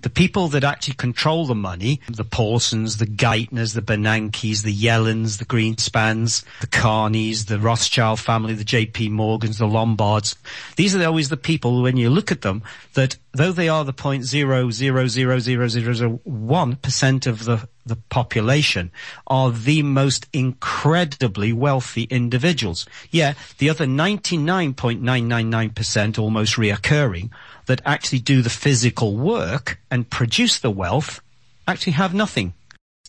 The people that actually control the money, the Paulsons, the Geithners, the Bernankes, the Yellens, the Greenspans, the Carneys, the Rothschild family, the JP Morgans, the Lombards, these are always the people, when you look at them, that though they are the 0.0000001% of the population, are the most incredibly wealthy individuals. Yeah, the other 99.999%, almost reoccurring, that actually do the physical work and produce the wealth, actually have nothing.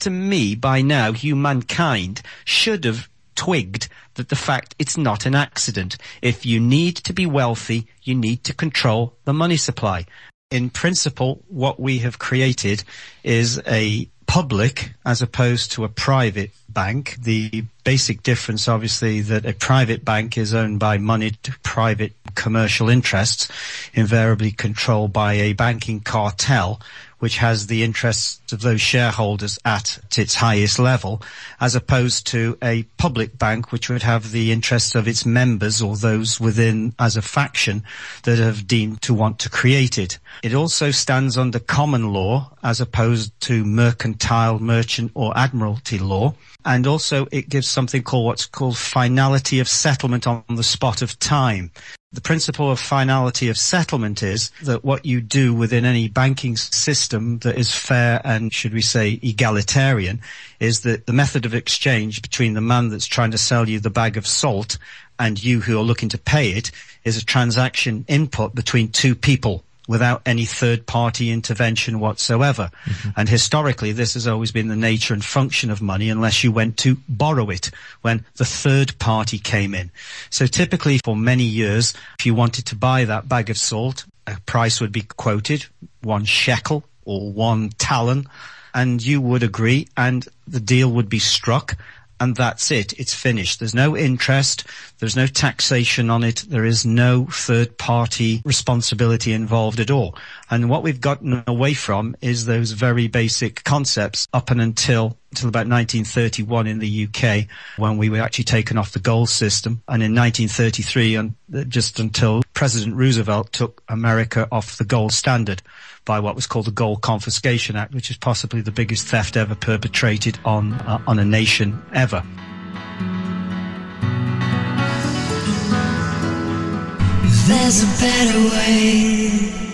To me, by now, humankind should have twigged that the fact it's not an accident. If you need to be wealthy, you need to control the money supply. In principle, what we have created is a public as opposed to a private bank. The basic difference, obviously, that a private bank is owned by moneyed private commercial interests, invariably controlled by a banking cartel, which has the interests of those shareholders at its highest level, as opposed to a public bank, which would have the interests of its members or those within as a faction that have deemed to want to create it. It also stands under common law as opposed to mercantile, merchant or admiralty law. And also it gives something called what's called finality of settlement on the spot of time. The principle of finality of settlement is that what you do within any banking system that is fair and, should we say, egalitarian, is that the method of exchange between the man that's trying to sell you the bag of salt and you who are looking to pay it is a transaction input between two people, without any third-party intervention whatsoever. And historically, this has always been the nature and function of money, unless you went to borrow it when the third party came in. So typically, for many years, if you wanted to buy that bag of salt, a price would be quoted, 1 shekel or 1 talon, and you would agree, and the deal would be struck. And that's it. It's finished. There's no interest. There's no taxation on it. There is no third-party responsibility involved at all. And what we've gotten away from is those very basic concepts up and until about 1931 in the UK, when we were actually taken off the gold system. And in 1933, and just until President Roosevelt took America off the gold standard by what was called the Gold Confiscation Act, which is possibly the biggest theft ever perpetrated on a nation ever. There's a better way.